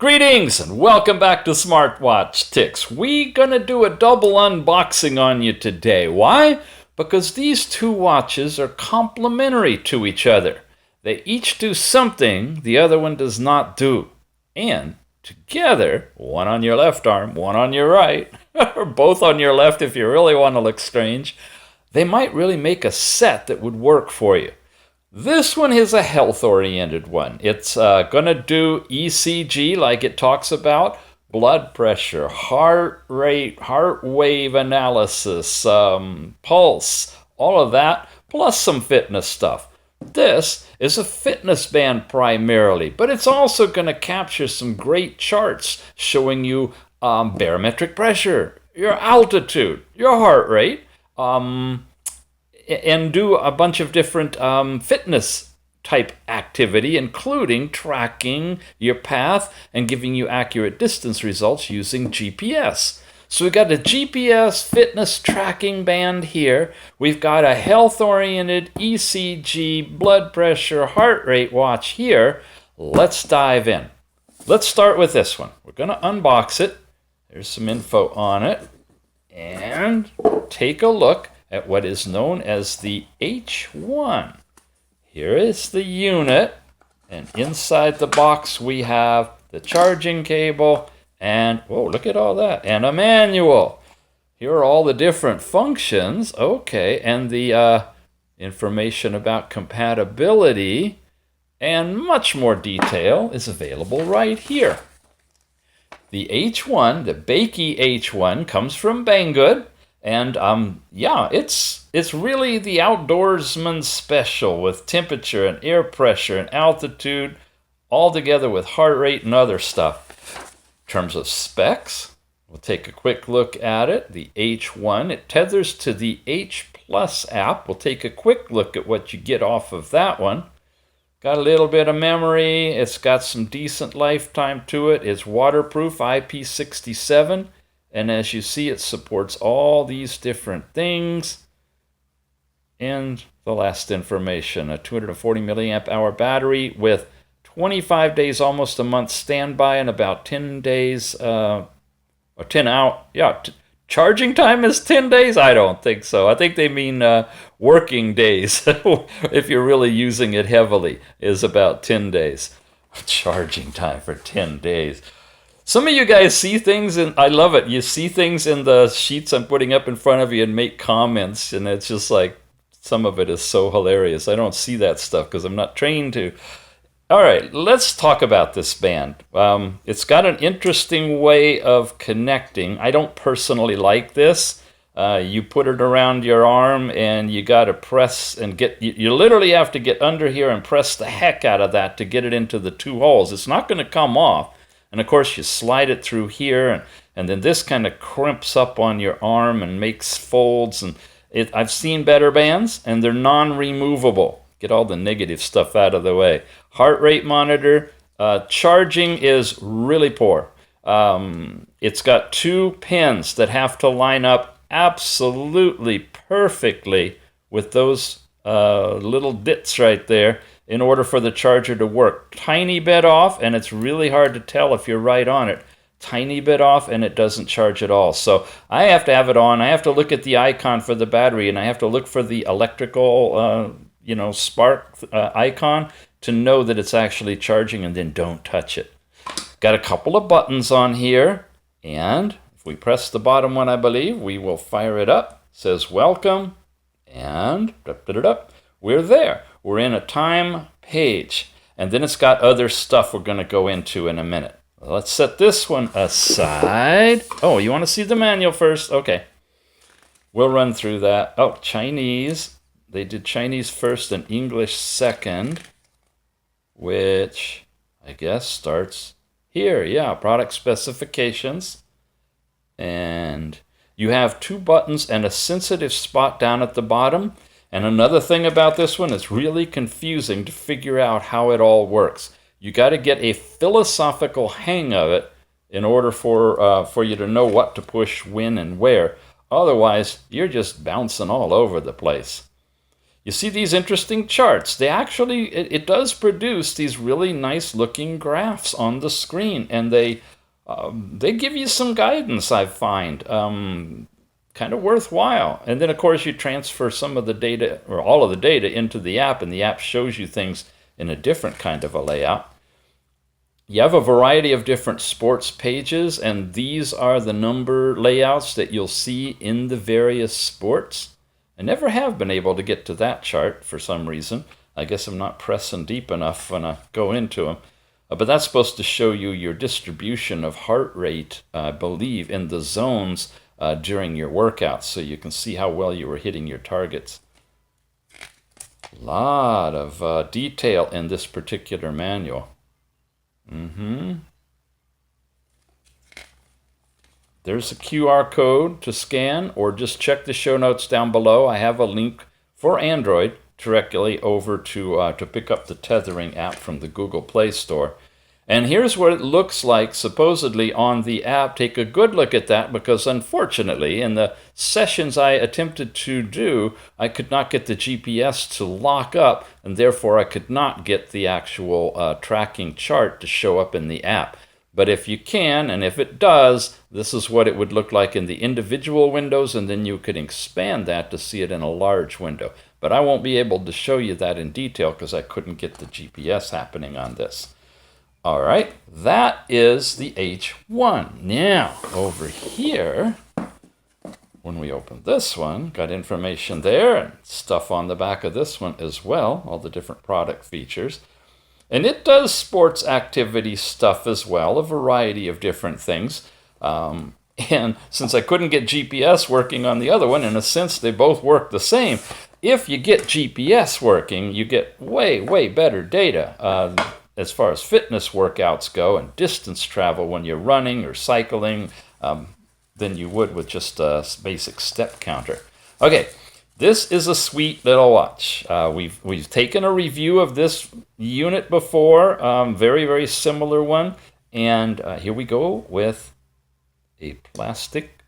Greetings and welcome back to Smartwatch Ticks. We're gonna do a double unboxing on you today. Why? Because these two watches are complementary to each other. They each do something the other one does not do. And together, one on your left arm, one on your right, or both on your left if you really want to look strange, they might really make a set that would work for you. This one is a health-oriented one. It's going to do ECG like it talks about, blood pressure, heart rate, heart wave analysis, pulse, all of that, plus some fitness stuff. This is a fitness band primarily, but it's also going to capture some great charts showing you barometric pressure, your altitude, your heart rate, and do a bunch of different fitness type activity, including tracking your path and giving you accurate distance results using GPS. So we've got a GPS fitness tracking band here. We've got a health-oriented ECG blood pressure heart rate watch here. Let's dive in. Let's start with this one. We're going to unbox it. There's some info on it. And take a look at what is known as the H1. Here is the unit, and inside the box we have the charging cable, and whoa, look at all that, and a manual. Here are all the different functions, okay, and the information about compatibility, and much more detail is available right here. The H1, the Bakeey H1, comes from Banggood. And yeah, it's really the outdoorsman special with temperature and air pressure and altitude, all together with heart rate and other stuff. In terms of specs, we'll take a quick look at it. The H1, it tethers to the H+ app. We'll take a quick look at what you get off of that one. Got a little bit of memory. It's got some decent lifetime to it. It's waterproof, IP67. And as you see, it supports all these different things. And the last information, a 240 milliamp hour battery with 25 days, almost a month standby, and about 10 days, or 10 out. Yeah, charging time is 10 days? I don't think so. I think they mean working days. If you're really using it heavily, is about 10 days. Charging time for 10 days. Some of you guys see things, and I love it. You see things in the sheets I'm putting up in front of you and make comments, and it's just like, some of it is so hilarious. I don't see that stuff because I'm not trained to. All right, let's talk about this band. It's got an interesting way of connecting. I don't personally like this. You put it around your arm, and you got to press and get, you literally have to get under here and press the heck out of that to get it into the two holes. It's not going to come off. And of course, you slide it through here, and then this kind of crimps up on your arm and makes folds. And I've seen better bands, and they're non-removable. Get all the negative stuff out of the way. Heart rate monitor. Charging is really poor. It's got two pins that have to line up absolutely perfectly with those little dits right there in order for the charger to work. Tiny bit off, and it's really hard to tell if you're right on it. Tiny bit off, and it doesn't charge at all. So I have to have it on. I have to look at the icon for the battery, and I have to look for the electrical, spark icon to know that it's actually charging, and then don't touch it. Got a couple of buttons on here, and if we press the bottom one, I believe, we will fire it up. It says welcome, and we're there. We're in a time page, and then it's got other stuff we're going to go into in a minute. Let's set this one aside. Oh, you want to see the manual first? Okay. We'll run through that. Oh, Chinese. They did Chinese first and English second, which I guess starts here. Yeah, product specifications. And you have two buttons and a sensitive spot down at the bottom. And another thing about this one, it's really confusing to figure out how it all works. You got to get a philosophical hang of it in order for you to know what to push, when, and where. Otherwise, you're just bouncing all over the place. you see these interesting charts. They actually, it does produce these really nice looking graphs on the screen, and they give you some guidance, I find. Kind of worthwhile. And then, of course, you transfer some of the data, or all of the data, into the app, and the app shows you things in a different kind of a layout. You have a variety of different sports pages, and these are the number layouts that you'll see in the various sports. I never have been able to get to that chart for some reason. I guess I'm not pressing deep enough when I go into them. But that's supposed to show you your distribution of heart rate, I believe, in the zones during your workouts, so you can see how well you were hitting your targets. A lot of detail in this particular manual. There's a QR code to scan, or just check the show notes down below. I have a link for Android directly over to pick up the Tethering app from the Google Play Store. And here's what it looks like supposedly on the app. Take a good look at that, because unfortunately in the sessions I attempted to do, I could not get the GPS to lock up, and therefore I could not get the actual tracking chart to show up in the app. But if you can, and if it does, this is what it would look like in the individual windows, and then you could expand that to see it in a large window. But I won't be able to show you that in detail because I couldn't get the GPS happening on this. All right, that is the H1. Now, over here, when we open this one, got information there and stuff on the back of this one as well, all the different product features. And it does sports activity stuff as well, a variety of different things. And since I couldn't get GPS working on the other one, in a sense, they both work the same. If you get GPS working, you get way, way better data. As far as fitness workouts go and distance travel when you're running or cycling, than you would with just a basic step counter. Okay, this is a sweet little watch. We've taken a review of this unit before, very, very similar one. And here we go with a plastic.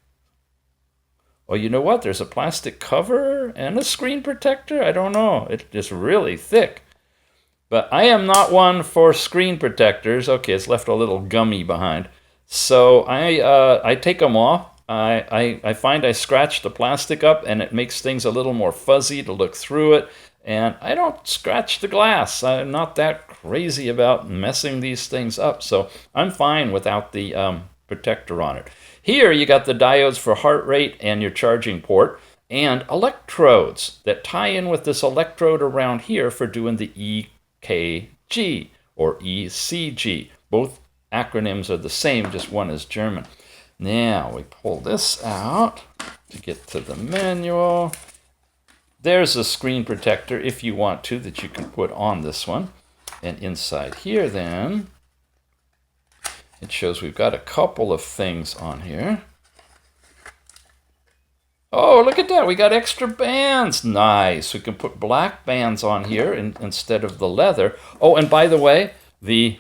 Oh, you know what? There's a plastic cover and a screen protector. I don't know. It's really thick. But I am not one for screen protectors. Okay, it's left a little gummy behind. So I take them off. I find I scratch the plastic up, and it makes things a little more fuzzy to look through it. And I don't scratch the glass. I'm not that crazy about messing these things up. So I'm fine without the protector on it. Here you got the diodes for heart rate and your charging port, and electrodes that tie in with this electrode around here for doing the Ecg or ECG. Both acronyms are the same, just one is German. Now we pull this out to get to the manual. There's a screen protector if you want to that you can put on this one. And inside here then, it shows we've got a couple of things on here. Oh, look at that. We got extra bands. Nice. We can put black bands on here instead of the leather. Oh, and by the way, the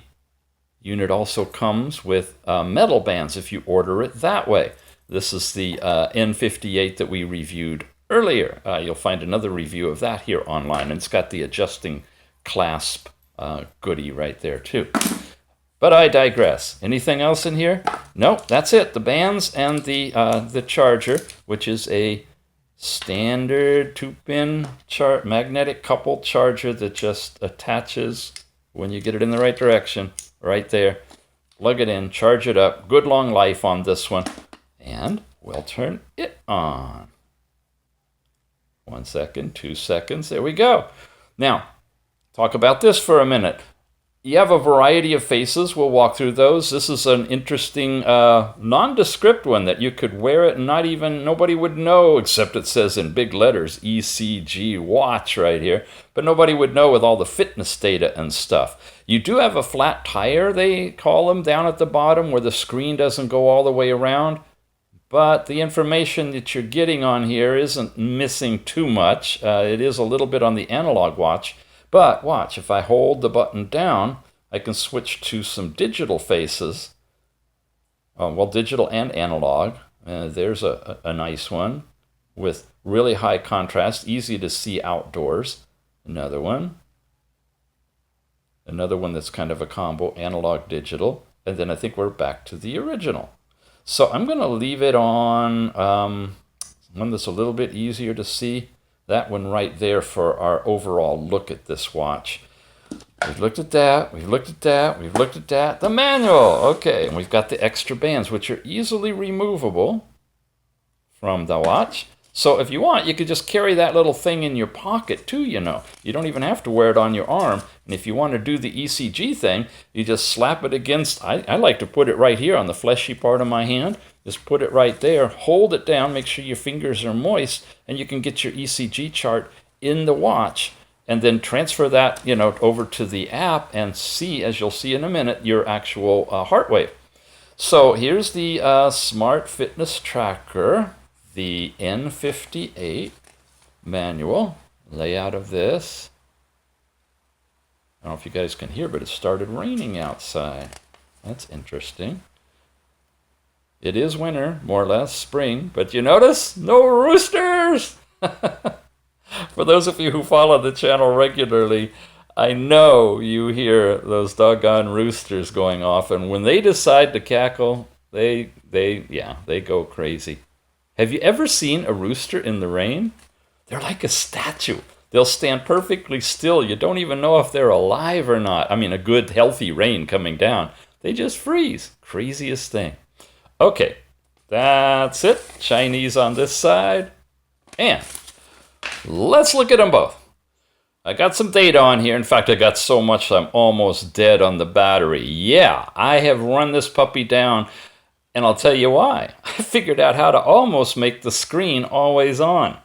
unit also comes with metal bands if you order it that way. This is the N58 that we reviewed earlier. You'll find another review of that here online. And it's got the adjusting clasp goodie right there too. But I digress. Anything else in here? Nope, that's it. The bands and the charger, which is a standard 2-pin magnetic coupled charger that just attaches when you get it in the right direction, right there. Plug it in, charge it up. Good long life on this one. And we'll turn it on. 1 second, 2 seconds. There we go. Now, talk about this for a minute. You have a variety of faces. We'll walk through those. This is an interesting nondescript one that you could wear it and nobody would know, except it says in big letters ECG watch right here. But nobody would know with all the fitness data and stuff. You do have a flat tire, they call them, down at the bottom where the screen doesn't go all the way around. But the information that you're getting on here isn't missing too much. It is a little bit on the analog watch. But watch, if I hold the button down, I can switch to some digital faces. Well, digital and analog. There's a nice one with really high contrast, easy to see outdoors. Another one that's kind of a combo, analog digital, and then I think we're back to the original. So I'm going to leave it on one that's a little bit easier to see. That one right there for our overall look at this watch. We've looked at that, we've looked at that, we've looked at that. The manual, okay, and we've got the extra bands, which are easily removable from the watch. So if you want, you could just carry that little thing in your pocket too, you know. You don't even have to wear it on your arm. And if you want to do the ECG thing, you just slap it against, I like to put it right here on the fleshy part of my hand. Just put it right there, hold it down, make sure your fingers are moist, and you can get your ECG chart in the watch, and then transfer that, you know, over to the app and see, as you'll see in a minute, your actual heart wave. So here's the Smart Fitness Tracker, the N58 manual, layout of this. I don't know if you guys can hear, but it started raining outside. That's interesting. It is winter, more or less, spring, but you notice? No roosters! For those of you who follow the channel regularly, I know you hear those doggone roosters going off, and when they decide to cackle, they go crazy. Have you ever seen a rooster in the rain? They're like a statue. They'll stand perfectly still. You don't even know if they're alive or not. I mean, a good, healthy rain coming down. They just freeze. Craziest thing. Okay, that's it. Chinese on this side. And let's look at them both. I got some data on here. In fact, I got so much I'm almost dead on the battery. Yeah, I have run this puppy down, and I'll tell you why. I figured out how to almost make the screen always on.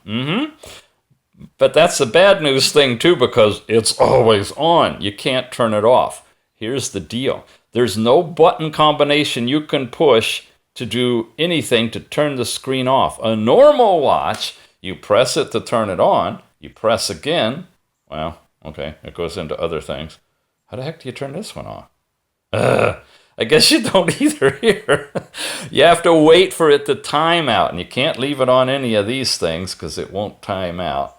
But that's the bad news thing too, because it's always on. You can't turn it off. Here's the deal. There's no button combination you can push to do anything to turn the screen off. A normal watch, you press it to turn it on, you press again. Well, okay, it goes into other things. How the heck do you turn this one off? I guess you don't either here. You have to wait for it to time out, and you can't leave it on any of these things because it won't time out.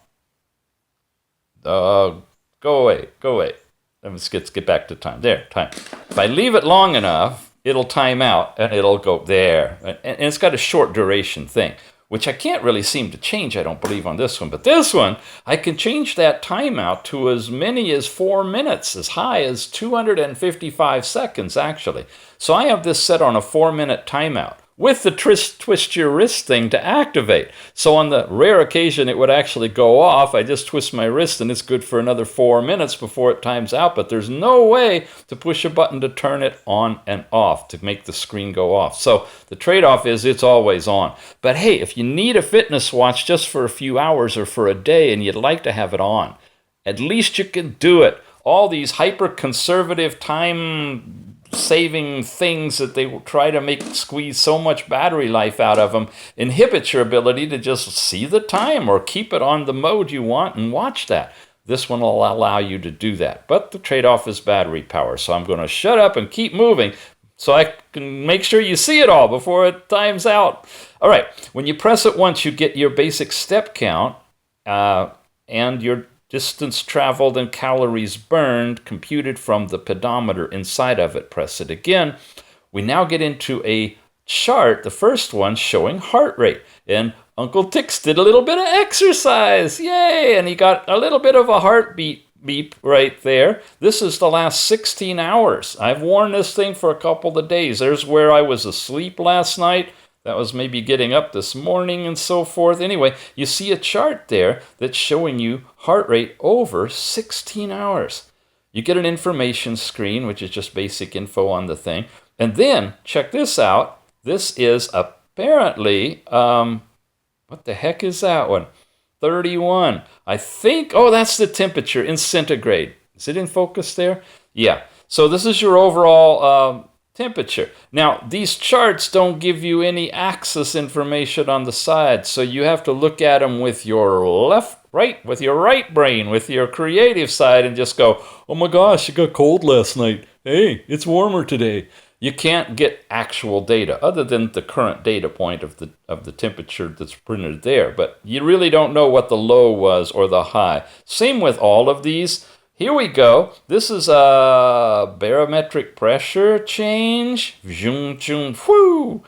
Go away, go away. Let's get back to time. There, time. If I leave it long enough, it'll time out, and it'll go there. And it's got a short duration thing, which I can't really seem to change, I don't believe, on this one. But this one, I can change that timeout to as many as 4 minutes, as high as 255 seconds, actually. So I have this set on a 4-minute timeout with the twist your wrist thing to activate. So on the rare occasion it would actually go off, I just twist my wrist and it's good for another 4 minutes before it times out. But there's no way to push a button to turn it on and off to make the screen go off. So the trade-off is it's always on. But hey, if you need a fitness watch just for a few hours or for a day and you'd like to have it on, at least you can do it. All these hyper-conservative time saving things that they will try to squeeze so much battery life out of them inhibits your ability to just see the time or keep it on the mode you want and watch that. This one will allow you to do that, but the trade-off is battery power. So I'm going to shut up and keep moving so I can make sure you see it all before it times out. All right, when you press it once, you get your basic step count and your distance traveled and calories burned, computed from the pedometer inside of it. Press it again. We now get into a chart, the first one showing heart rate. And Uncle Tix did a little bit of exercise. Yay! And he got a little bit of a heartbeat beep right there. This is the last 16 hours. I've worn this thing for a couple of days. There's where I was asleep last night. That was maybe getting up this morning and so forth. Anyway, you see a chart there that's showing you heart rate over 16 hours. You get an information screen, which is just basic info on the thing. And then, check this out. This is apparently, what the heck is that one? 31. I think, oh, that's the temperature in centigrade. Is it in focus there? Yeah. So this is your overall temperature. Now, these charts don't give you any axis information on the side, so you have to look at them with your with your right brain, with your creative side, and just go, oh my gosh, it got cold last night. Hey, it's warmer today. You can't get actual data other than the current data point of the temperature that's printed there. But you really don't know what the low was or the high. Same with all of these. Here we go. This is a barometric pressure change. That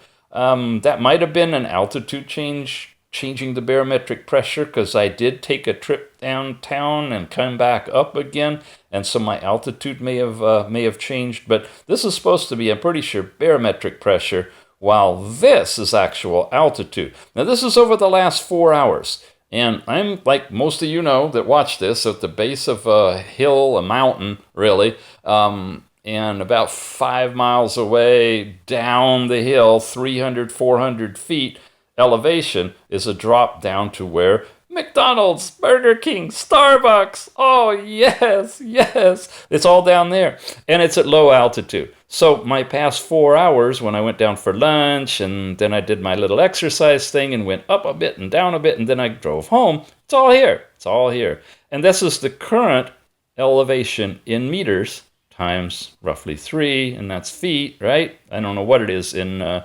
might have been an altitude change, changing the barometric pressure, because I did take a trip downtown and come back up again, and so my altitude may have changed. But this is supposed to be, I'm pretty sure, barometric pressure, while this is actual altitude. Now this is over the last 4 hours. And I'm, like most of you know that watch this, at the base of a hill, a mountain, really, and about 5 miles away down the hill, 300, 400 feet elevation, is a drop down to where McDonald's, Burger King, Starbucks, oh yes, yes, it's all down there. And it's at low altitude. So my past 4 hours, when I went down for lunch and then I did my little exercise thing and went up a bit and down a bit and then I drove home, it's all here. It's all here. And this is the current elevation in meters times roughly 3, and that's feet, right? I don't know what it is in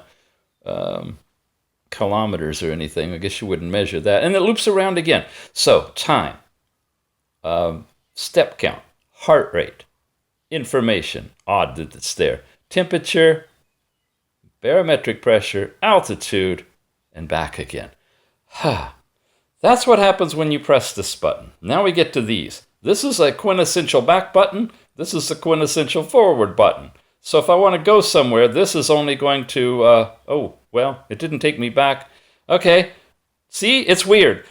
kilometers or anything. I guess you wouldn't measure that. And it loops around again. So time, step count, heart rate, information, odd that it's there, temperature, barometric pressure, altitude, and back again. That's what happens when you press this button. Now we get to these. This is a quintessential back button. This is a quintessential forward button. So if I want to go somewhere, this is only going to, oh, well, it didn't take me back. Okay, see, it's weird.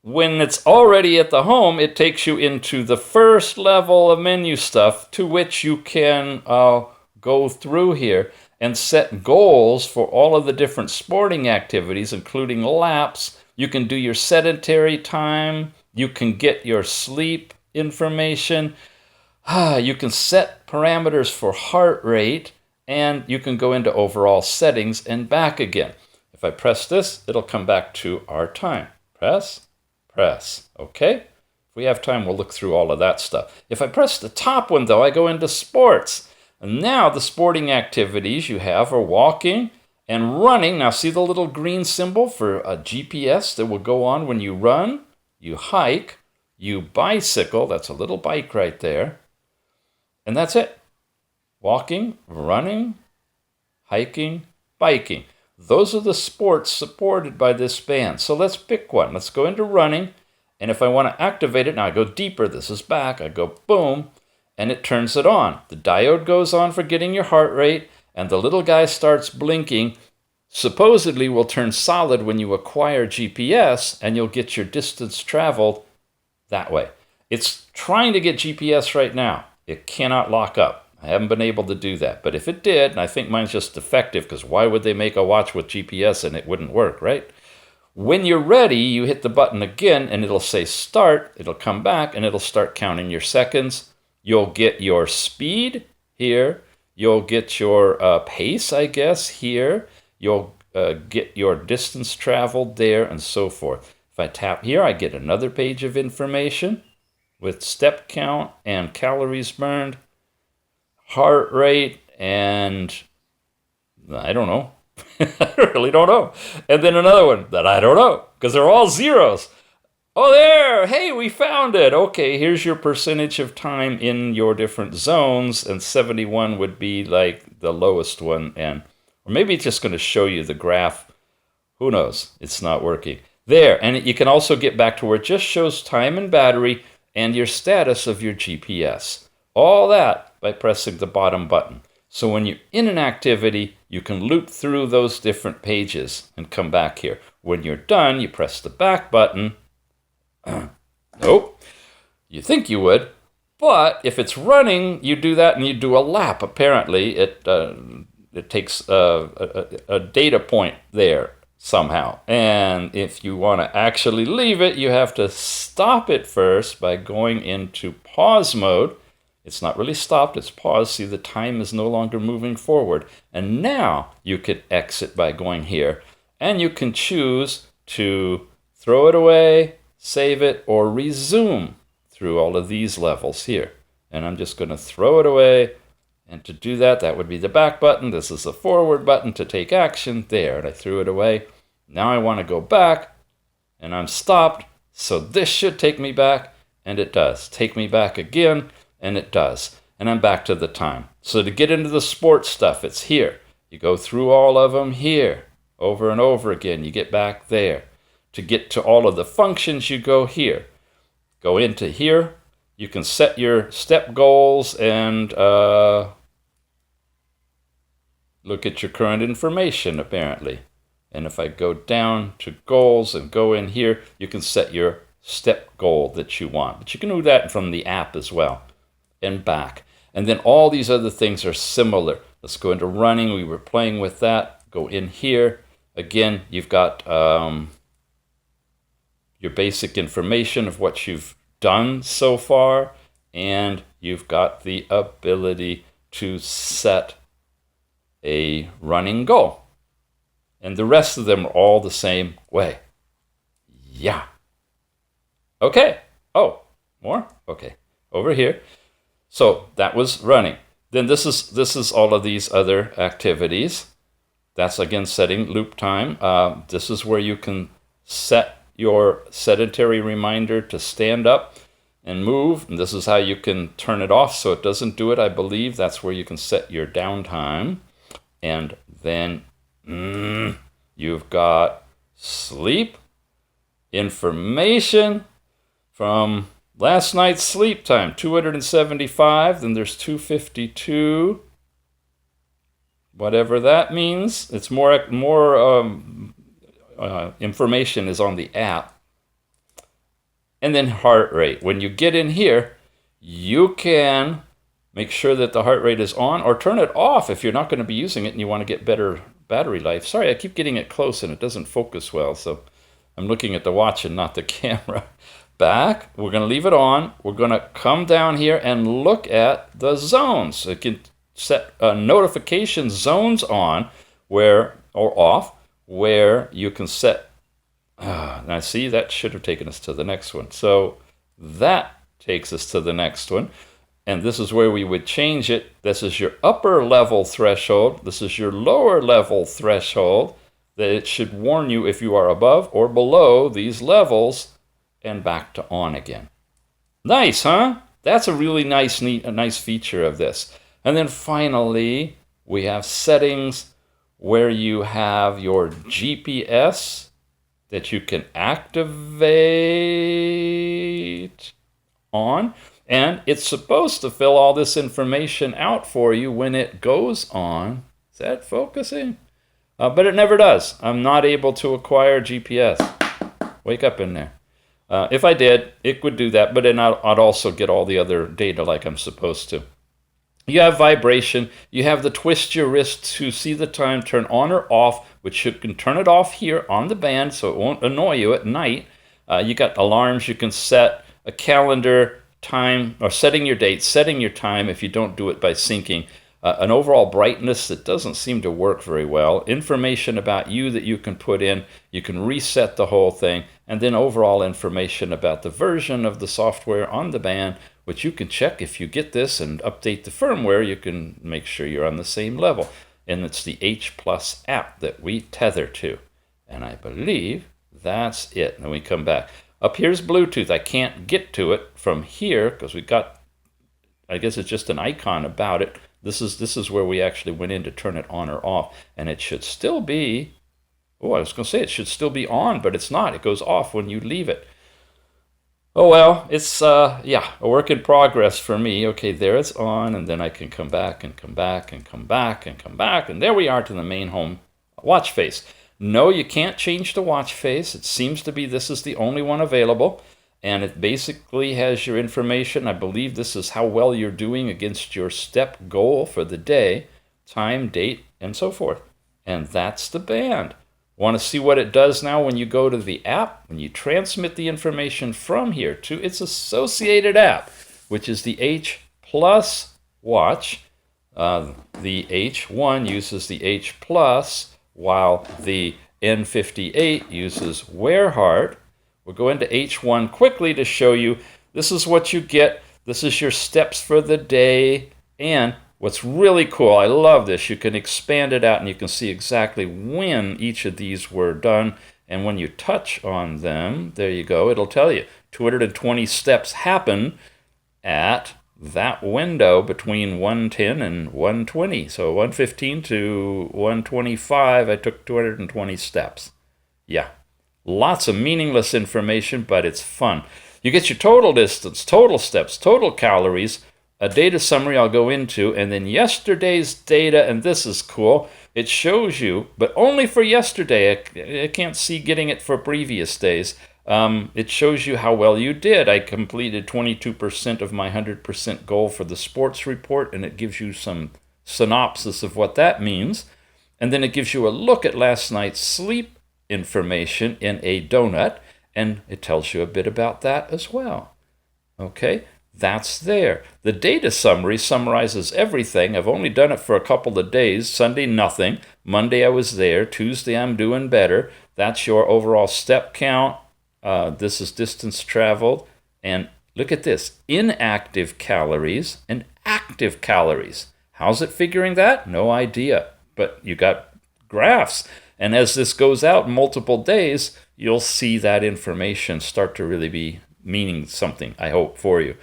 When it's already at the home, it takes you into the first level of menu stuff, to which you can go through here and set goals for all of the different sporting activities, including laps. You can do your sedentary time. You can get your sleep information. You can set parameters for heart rate, and you can go into overall settings and back again. If I press this, it'll come back to our time. Press. Okay? If we have time, we'll look through all of that stuff. If I press the top one, though, I go into sports. And now the sporting activities you have are walking and running. Now see the little green symbol for a GPS that will go on when you run, you hike, you bicycle. That's a little bike right there. And that's it. Walking, running, hiking, biking. Those are the sports supported by this band. So let's pick one. Let's go into running. And if I want to activate it, now I go deeper. This is back. I go boom, and it turns it on. The diode goes on for getting your heart rate, and the little guy starts blinking. Supposedly will turn solid when you acquire GPS, and you'll get your distance traveled that way. It's trying to get GPS right now. It cannot lock up. I haven't been able to do that. But if it did, and I think mine's just defective, because why would they make a watch with GPS and it wouldn't work, right? When you're ready, you hit the button again, and it'll say start. It'll come back, and it'll start counting your seconds. You'll get your speed here. You'll get your pace, I guess, here. You'll get your distance traveled there, and so forth. If I tap here, I get another page of information with step count and calories burned, heart rate, and I don't know. I really don't know. And then another one that I don't know, because they're all zeros. Oh, there! Hey, we found it! Okay, here's your percentage of time in your different zones, and 71 would be like the lowest one, or maybe it's just going to show you the graph. Who knows? It's not working. There, and you can also get back to where it just shows time and battery and your status of your GPS. All that by pressing the bottom button. So when you're in an activity, you can loop through those different pages and come back here. When you're done, you press the back button. Nope. You think you would. But if it's running, you do that and you do a lap. Apparently, it takes a data point there somehow. And if you want to actually leave it, you have to stop it first by going into pause mode. It's not really stopped, it's paused. See, the time is no longer moving forward. And now you can exit by going here. And you can choose to throw it away, save it, or resume through all of these levels here. And I'm just going to throw it away And to do that, that would be the back button. This is the forward button to take action. There, and I threw it away. Now I want to go back, and I'm stopped. So this should take me back, and it does. Take me back again, and it does. And I'm back to the time. So to get into the sports stuff, it's here. You go through all of them here, over and over again. You get back there. To get to all of the functions, you go here. Go into here. You can set your step goals and look at your current information, apparently. And if I go down to goals and go in here, you can set your step goal that you want. But you can do that from the app as well, and back. And then all these other things are similar. Let's go into running. We were playing with that. Go in here. Again, you've got your basic information of what you've done so far, and you've got the ability to set a running goal. And the rest of them are all the same way. Yeah. Okay. Oh, more? Okay. Over here. So that was running. Then this is all of these other activities. That's again setting loop time. This is where you can set your sedentary reminder to stand up and move. And this is how you can turn it off so it doesn't do it, I believe. That's where you can set your downtime. And then you've got sleep, information from last night's sleep time, 275. Then there's 252. Whatever that means. It's more information is on the app. And then heart rate. When you get in here, you can make sure that the heart rate is on or turn it off if you're not going to be using it and you want to get better battery life. Sorry, I keep getting it close and it doesn't focus well, so I'm looking at the watch and not the camera. Back, we're going to leave it on. We're going to come down here and look at the zones. It can set notification zones on where or off, where you can set. Now see, that should have taken us to the next one. So that takes us to the next one. And this is where we would change it. This is your upper level threshold. This is your lower level threshold. That it should warn you if you are above or below these levels, and back to on again. Nice, huh? That's a really nice feature of this. And then finally, we have settings where you have your GPS that you can activate on. And it's supposed to fill all this information out for you when it goes on. Is that focusing? But it never does. I'm not able to acquire GPS. Wake up in there. If I did, it would do that, but then I'd also get all the other data like I'm supposed to. You have vibration. You have the twist your wrist to see the time, turn on or off, which you can turn it off here on the band so it won't annoy you at night. You got alarms. You can set a calendar, time, or setting your date, setting your time if you don't do it by syncing. An overall brightness that doesn't seem to work very well. Information about you that you can put in. You can reset the whole thing. And then overall information about the version of the software on the band, which you can check if you get this and update the firmware. You can make sure you're on the same level. And it's the H+ app that we tether to. And I believe that's it. And then we come back. Up here's Bluetooth. I can't get to it from here because we got, I guess it's just an icon about it. This is where we actually went in to turn it on or off, and it should still be, I was going to say it should still be on, but it's not. It goes off when you leave it. Oh well, it's, a work in progress for me. Okay, there it's on, and then I can come back and come back and come back and come back, and there we are to the main home watch face. No, you can't change the watch face. It seems to be this is the only one available. And it basically has your information. I believe this is how well you're doing against your step goal for the day, time, date, and so forth. And that's the band. Want to see what it does now when you go to the app? When you transmit the information from here to its associated app, which is the H+ watch. The H1 uses the H+, while the N58 uses wear heart. We'll go into H1 quickly to show you this is what you get. This is your steps for the day, and what's really cool, I love this, you can expand it out and you can see exactly when each of these were done. And when you touch on them, there you go, it'll tell you 220 steps happen at that window between 110 and 120. So 115 to 125, I took 220 steps. Yeah, lots of meaningless information, but it's fun. You get your total distance, total steps, total calories, a data summary I'll go into, and then yesterday's data, and this is cool. It shows you, but only for yesterday. I can't see getting it for previous days. It shows you how well you did. I completed 22% of my 100% goal for the sports report, and it gives you some synopsis of what that means. And then it gives you a look at last night's sleep information in a donut, and it tells you a bit about that as well. Okay, that's there. The data summary summarizes everything. I've only done it for a couple of days. Sunday, nothing. Monday, I was there. Tuesday, I'm doing better. That's your overall step count. This is distance traveled. And look at this, inactive calories and active calories. How's it figuring that? No idea. But you got graphs. And as this goes out multiple days, you'll see that information start to really be meaning something, I hope, for you.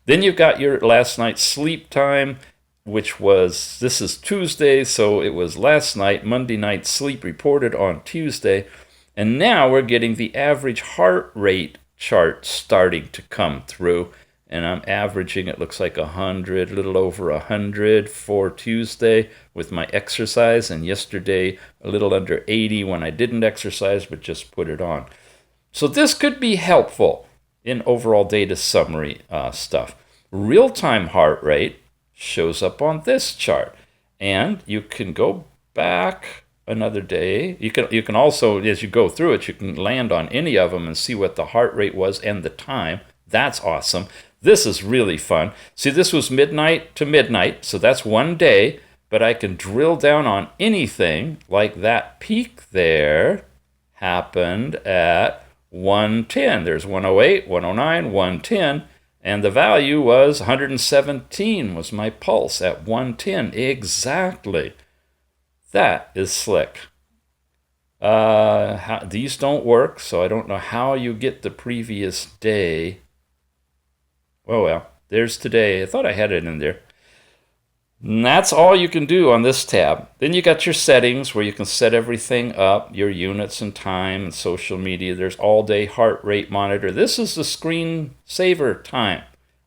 Then you've got your last night's sleep time, which was, this is Tuesday, so it was last night, Monday night sleep reported on Tuesday. And now we're getting the average heart rate chart starting to come through. And I'm averaging, it looks like 100, a little over 100 for Tuesday with my exercise. And yesterday, a little under 80 when I didn't exercise, but just put it on. So this could be helpful in overall data summary stuff. Real-time heart rate shows up on this chart. And you can go back another day. You can also, as you go through it, you can land on any of them and see what the heart rate was and the time. That's awesome. This is really fun. See, this was midnight to midnight, so that's one day, but I can drill down on anything, like that peak there happened at 110. There's 108, 109, 110, and the value was 117 was my pulse at 110 exactly. That is slick. These don't work, so I don't know how you get the previous day. Oh well, there's today. I thought I had it in there. And that's all you can do on this tab. Then you got your settings where you can set everything up, your units and time and social media. There's all-day heart rate monitor. This is the screensaver time.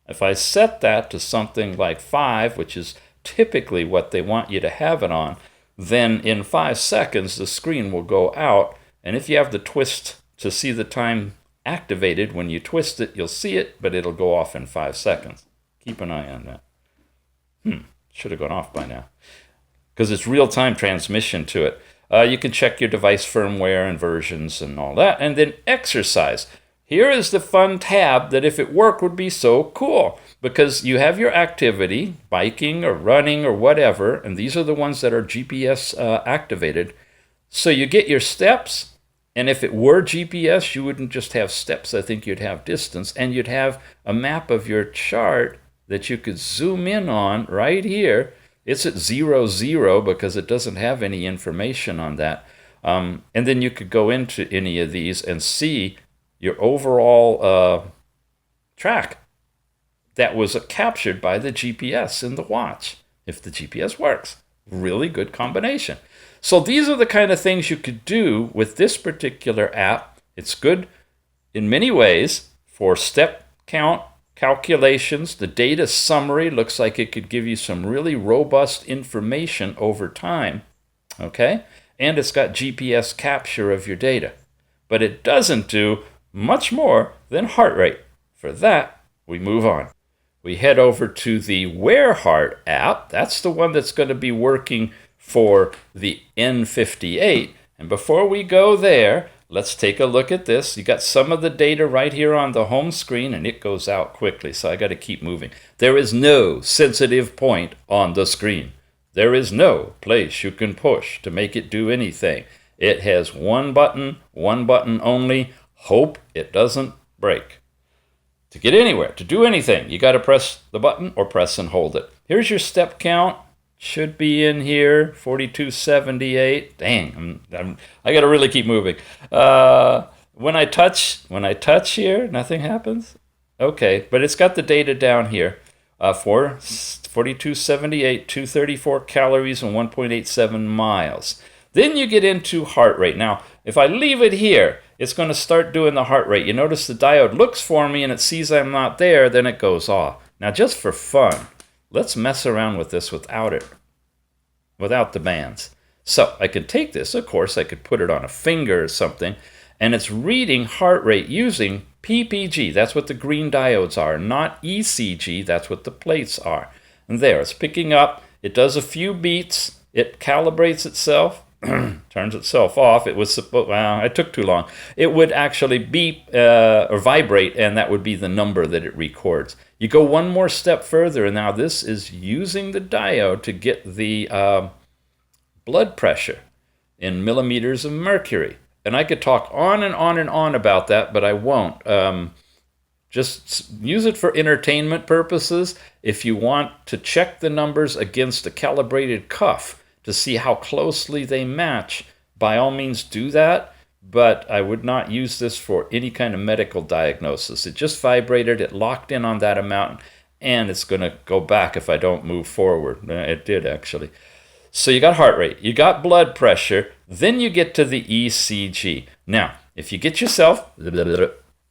If I set that to something like 5, which is typically what they want you to have it on, then in 5 seconds the screen will go out. And if you have the twist to see the time activated, when you twist it, you'll see it, but it'll go off in 5 seconds. Keep an eye on that. Should have gone off by now, because it's real-time transmission to it. You can check your device firmware and versions and all that. And then exercise. Here is the fun tab that if it worked would be so cool, because you have your activity, biking or running or whatever, and these are the ones that are GPS activated. So you get your steps. And if it were GPS, you wouldn't just have steps. I think you'd have distance. And you'd have a map of your chart that you could zoom in on right here. It's at 0, 0 because it doesn't have any information on that. And then you could go into any of these and see your overall track that was captured by the GPS in the watch, if the GPS works. Really good combination. So these are the kind of things you could do with this particular app. It's good in many ways for step count calculations. The data summary looks like it could give you some really robust information over time. Okay? And it's got GPS capture of your data. But it doesn't do much more than heart rate. For that, we move on. We head over to the Wear Heart app. That's the one that's going to be working for the N58. And before we go there, let's take a look at this. You got some of the data right here on the home screen, and it goes out quickly, so I got to keep moving. There is no sensitive point on the screen. There is no place you can push to make it do anything. It has one button only. Hope it doesn't break. To get anywhere, to do anything, you got to press the button or press and hold it. Here's your step count. Should be in here, 4278. Dang, I got to really keep moving. When I touch here, nothing happens. Okay, but it's got the data down here. 4278, 234 calories, and 1.87 miles. Then you get into heart rate. Now, if I leave it here, it's going to start doing the heart rate. You notice the diode looks for me and it sees I'm not there, then it goes off. Now, just for fun, let's mess around with this without it, without the bands. So I could take this, of course, I could put it on a finger or something, and it's reading heart rate using PPG. That's what the green diodes are, not ECG. That's what the plates are. And there, it's picking up. It does a few beats. It calibrates itself, turns itself off. It was supposed, well, it took too long. It would actually beep or vibrate, and that would be the number that it records. You go one more step further, and now this is using the diode to get the blood pressure in millimeters of mercury. And I could talk on and on and on about that, but I won't. Just use it for entertainment purposes. If you want to check the numbers against a calibrated cuff to see how closely they match, by all means do that. But I would not use this for any kind of medical diagnosis. It just vibrated, it locked in on that amount, and it's going to go back if I don't move forward. It did, actually. So you got heart rate, you got blood pressure, then you get to the ECG. Now, if you get yourself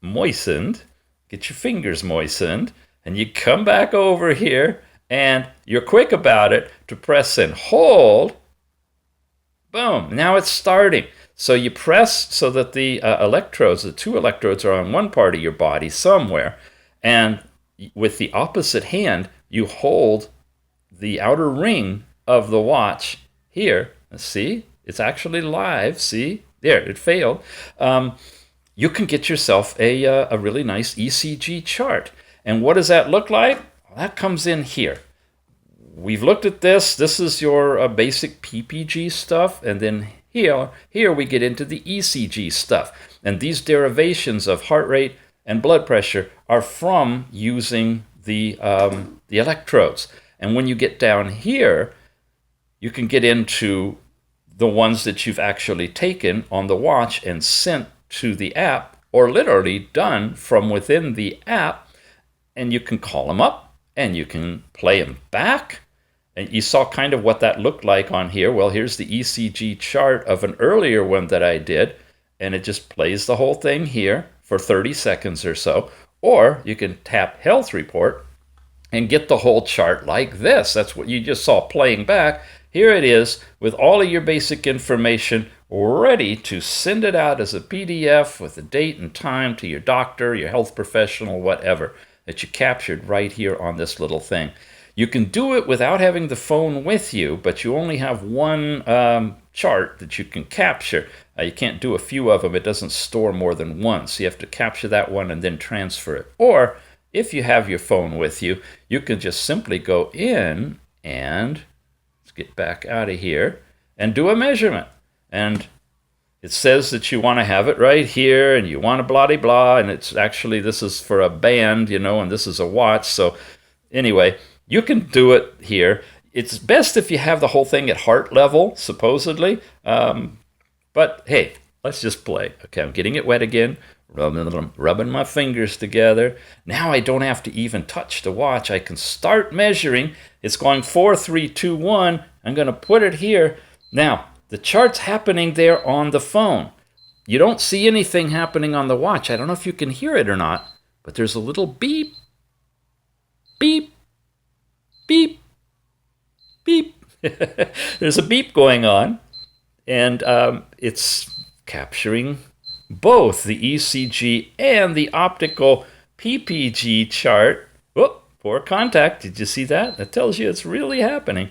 moistened, get your fingers moistened, and you come back over here, and you're quick about it to press and hold, boom, now it's starting. So you press so that the electrodes, the two electrodes are on one part of your body somewhere, and with the opposite hand, you hold the outer ring of the watch here. See, it's actually live. See, there, it failed. You can get yourself a really nice ECG chart. And what does that look like? Well, that comes in here. We've looked at this. This is your basic PPG stuff, and then here we get into the ECG stuff. And these derivations of heart rate and blood pressure are from using the electrodes. And when you get down here, you can get into the ones that you've actually taken on the watch and sent to the app, or literally done from within the app, and you can call them up and you can play them back. And you saw kind of what that looked like on here. Well, here's the ECG chart of an earlier one that I did, and it just plays the whole thing here for 30 seconds or so. Or you can tap Health Report and get the whole chart like this. That's what you just saw playing back. Here it is with all of your basic information ready to send it out as a PDF with the date and time to your doctor, your health professional, whatever, that you captured right here on this little thing. You can do it without having the phone with you, but you only have one chart that you can capture. You can't do a few of them. It doesn't store more than one, so you have to capture that one and then transfer it. Or if you have your phone with you, you can just simply go in and let's get back out of here and do a measurement. And it says that you want to have it right here and you want to blah, blah, blah. And it's actually, this is for a band, you know, and this is a watch. So anyway, you can do it here. It's best if you have the whole thing at heart level, supposedly. But hey, let's just play. Okay, I'm getting it wet again, rubbing my fingers together. Now I don't have to even touch the watch. I can start measuring. It's going 4, 3, 2, 1. I'm going to put it here. Now, the chart's happening there on the phone. You don't see anything happening on the watch. I don't know if you can hear it or not, but there's a little beep, beep, beep, beep. There's a beep going on, and it's capturing both the ECG and the optical PPG chart. Oh, poor contact. Did you see that? That tells you it's really happening.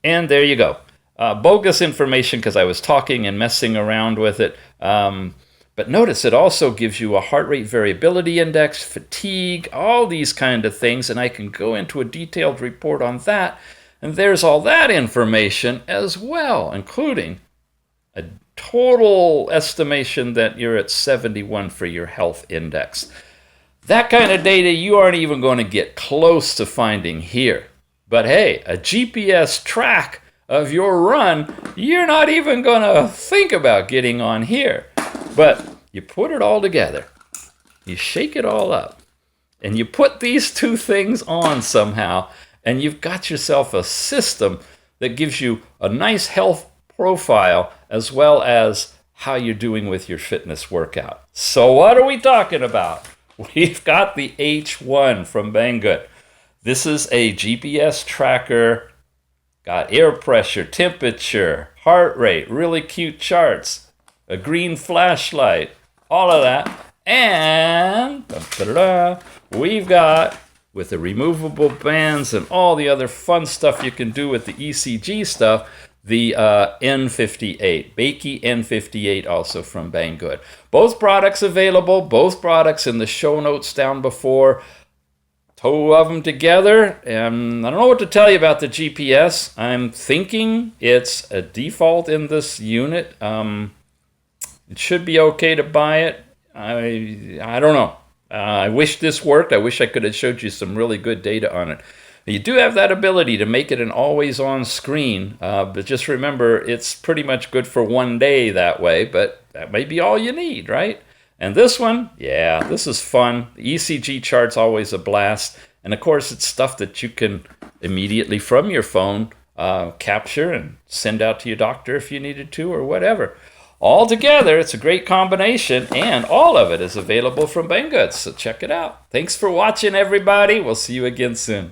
And there you go. Bogus information because I was talking and messing around with it. But notice it also gives you a heart rate variability index, fatigue, all these kind of things. And I can go into a detailed report on that. And there's all that information as well, including a total estimation that you're at 71 for your health index. That kind of data you aren't even going to get close to finding here. But hey, a GPS track of your run, you're not even going to think about getting on here. But you put it all together, you shake it all up, and you put these two things on somehow, and you've got yourself a system that gives you a nice health profile as well as how you're doing with your fitness workout. So what are we talking about? We've got the H1 from Banggood. This is a GPS tracker, got air pressure, temperature, heart rate, really cute charts, a green flashlight, all of that. And we've got, with the removable bands and all the other fun stuff you can do with the ECG stuff, the N58, Bakeey N58, also from Banggood. Both products available, both products in the show notes down before. Two of them together, and I don't know what to tell you about the GPS. I'm thinking it's a default in this unit. It should be okay to buy it. I don't know. I wish this worked. I wish I could have showed you some really good data on it. You do have that ability to make it an always-on screen, but just remember, it's pretty much good for one day that way, but that may be all you need, right? And this one, yeah, this is fun. The ECG chart's always a blast. And of course, it's stuff that you can immediately from your phone capture and send out to your doctor if you needed to or whatever. All together, it's a great combination, and all of it is available from Banggood, so check it out. Thanks for watching, everybody. We'll see you again soon.